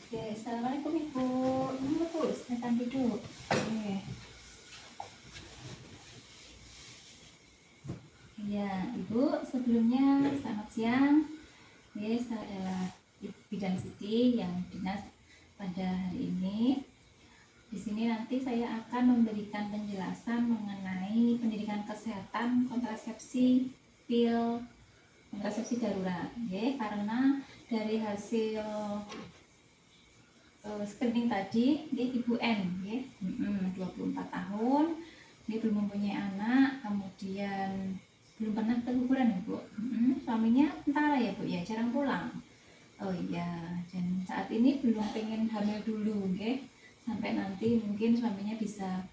Oke, assalamualaikum Ibu. Bu, silakan duduk. Oke. Ya, Ibu, sebelumnya selamat siang. Oke, saya adalah Ibu Bidan Siti yang dinas pada hari ini. Di sini nanti saya akan memberikan penjelasan mengenai pendidikan kesehatan kontrasepsi pil kontrasepsi darurat. Oke, karena dari hasil screening tadi, dia Ibu N, ya, 24 tahun, dia belum mempunyai anak, kemudian belum pernah keguguran ya Bu. Suaminya tentara ya Bu ya, jarang pulang. Oh iya, dan saat ini belum pengen hamil dulu, ya, sampai nanti mungkin suaminya bisa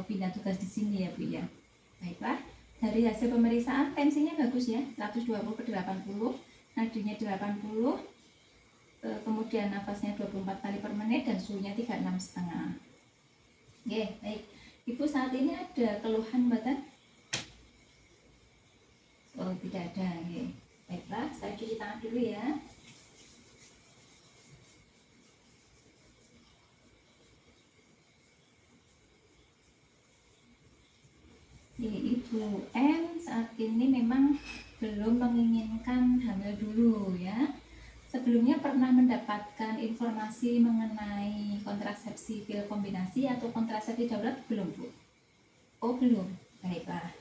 pindah tugas di sini ya Bu ya. Baiklah, dari hasil pemeriksaan tensinya bagus ya, 120/80, nadinya 80, kemudian nafasnya 24 kali per menit dan suhunya 36,5. Oke, baik. Ibu saat ini ada keluhan badan? Oh, tidak ada. Oke. Baiklah, saya cuci tangan dulu ya. Ibu N saat ini memang belum menginginkan hamil dulu ya. Sebelumnya pernah mendapatkan informasi mengenai kontrasepsi pil kombinasi atau kontrasepsi darurat belum Bu? Oh belum, baiklah.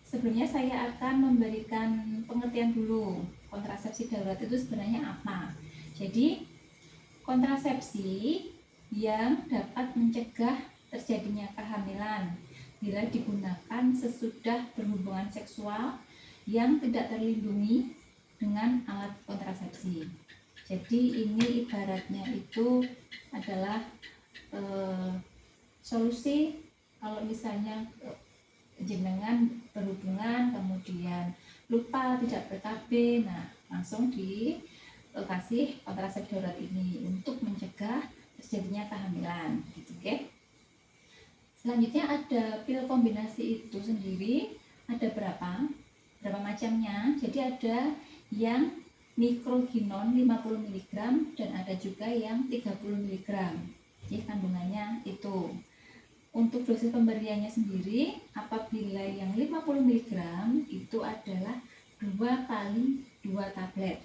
Sebelumnya saya akan memberikan pengertian dulu kontrasepsi darurat itu sebenarnya apa. Jadi kontrasepsi yang dapat mencegah terjadinya kehamilan bila digunakan sesudah berhubungan seksual yang tidak terlindungi dengan alat kontrasepsi. Jadi ini ibaratnya itu adalah solusi kalau misalnya jenengan berhubungan kemudian lupa tidak ber-KB, nah langsung dikasih kontrasepsi darurat ini untuk mencegah terjadinya kehamilan, gitu, oke? Selanjutnya ada pil kombinasi itu sendiri, ada berapa macamnya. Jadi ada yang mikroginon 50 mg dan ada juga yang 30 mg. Jadi kandungannya itu. Untuk dosis pemberiannya sendiri, apabila yang 50 mg itu adalah 2 kali 2 tablet.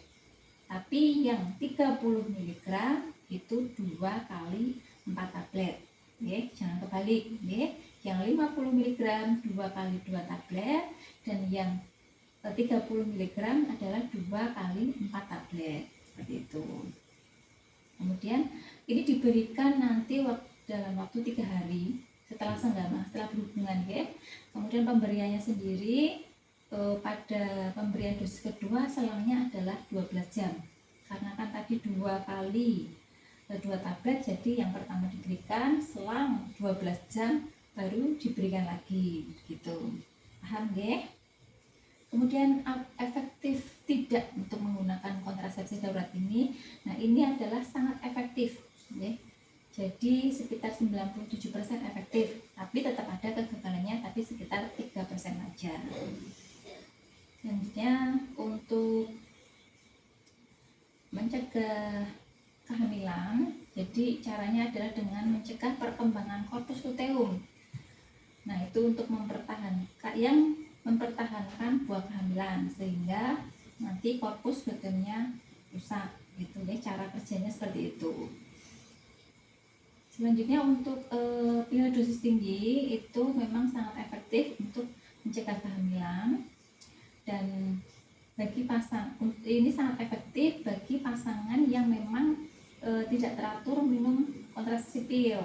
Tapi yang 30 mg itu 2 kali 4 tablet. Jangan kebalik. Yang 50 mg 2 kali 2 tablet dan yang 30 mg adalah 2 kali 4 tablet, seperti itu. Kemudian ini diberikan nanti dalam waktu 3 hari setelah senggama, setelah berhubungan, ya. Kemudian pemberiannya sendiri pada pemberian dosis kedua selangnya adalah 12 jam. Karena kan tadi 2 kali 2 tablet, jadi yang pertama diberikan selang 12 jam baru diberikan lagi, gitu. Paham, ya? Kemudian efektif tidak untuk menggunakan kontrasepsi darurat ini. Nah, ini adalah sangat efektif, ya. Jadi sekitar 97% efektif, tapi tetap ada kegagalannya, tapi sekitar 3% saja. Selanjutnya untuk mencegah kehamilan, jadi caranya adalah dengan mencegah perkembangan korpus luteum. Nah, itu untuk mempertahankan buah kehamilan sehingga nanti korpus luteumnya rusak, gitu ya. Cara kerjanya seperti itu. Selanjutnya untuk pil dosis tinggi itu memang sangat efektif untuk mencegah kehamilan, dan bagi ini sangat efektif bagi pasangan yang memang tidak teratur minum kontrasepsi pil,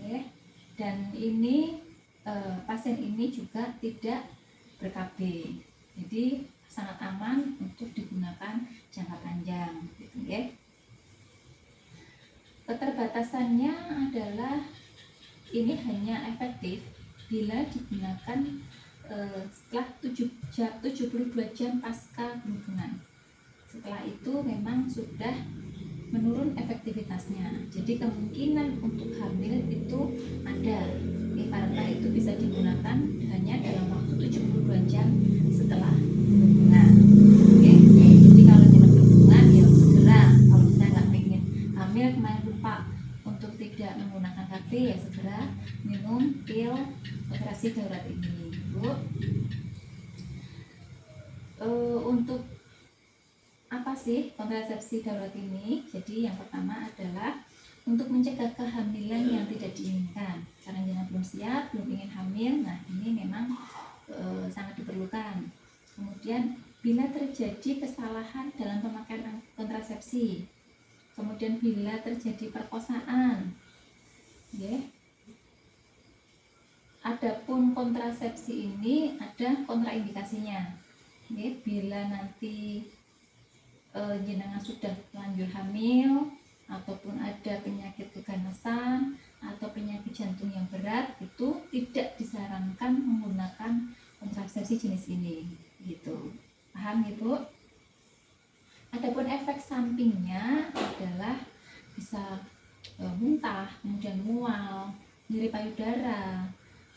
ya. Dan ini pasien ini juga tidak ber-KB, jadi sangat aman untuk digunakan jangka panjang, gitu ya. Keterbatasannya adalah ini hanya efektif bila digunakan setelah 72 jam pasca berhubungan. Setelah itu memang sudah menurun efektivitasnya. Jadi kemungkinan untuk hamil itu ada, karena itu bisa digunakan hanya dalam waktu 72 jam setelah berhubungan. Jadi kalau tidak berhubungan ya segera Untuk apa sih kontrasepsi darurat ini? Jadi yang pertama adalah untuk mencegah kehamilan yang tidak diinginkan. Karena jangan belum siap, belum ingin hamil, nah ini memang sangat diperlukan. Kemudian bila terjadi kesalahan dalam pemakaian kontrasepsi, kemudian bila terjadi perkosaan, ya. Adapun kontrasepsi ini ada kontraindikasinya. Ya, bila nanti jenengan sudah lanjut hamil ataupun ada penyakit keganasan atau penyakit jantung yang berat, itu tidak disarankan menggunakan kontrasepsi jenis ini, gitu. Paham ya Bu? Adapun efek sampingnya adalah bisa muntah, kemudian mual, nyeri payudara,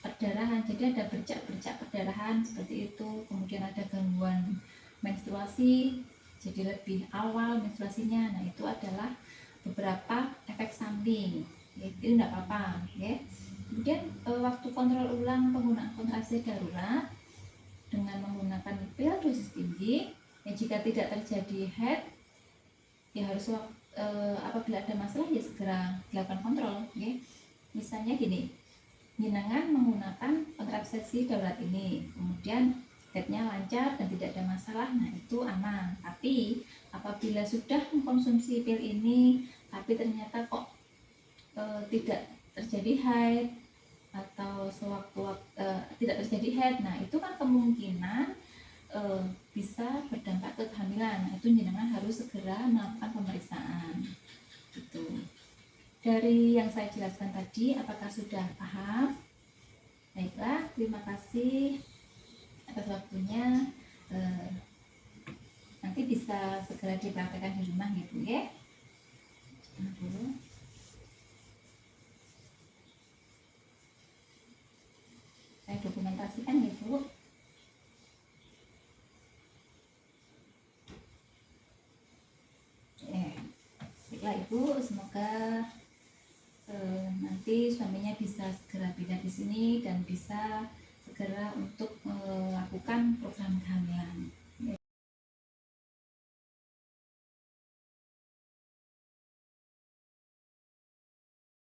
perdarahan, jadi ada bercak-bercak perdarahan seperti itu, kemudian ada gangguan menstruasi, jadi lebih awal menstruasinya. Nah itu adalah beberapa efek samping, itu tidak apa-apa ya. Kemudian waktu kontrol ulang penggunaan kontrasepsi darurat dengan menggunakan pil dosis tinggi, ya jika tidak terjadi head ya harus apabila ada masalah ya segera dilakukan kontrol ya. Misalnya gini, jenengan menggunakan kontrasepsi darurat ini, kemudian headnya lancar dan tidak ada masalah, nah itu aman. Tapi apabila sudah mengkonsumsi pil ini tapi ternyata kok tidak terjadi haid atau tidak terjadi haid, nah itu kan kemungkinan bisa berdampak ke kehamilan. Nah itu jenengan harus segera melakukan pemeriksaan gitu. Dari yang saya jelaskan tadi, apakah sudah paham? Baiklah, terima kasih atas waktunya. Nanti bisa segera dipraktekkan di rumah gitu ya. Dulu. Saya dokumentasikan ya Bu. Baiklah Ibu, semoga nanti suaminya bisa segera pindah di sini dan bisa segera untuk melakukan program kehamilan.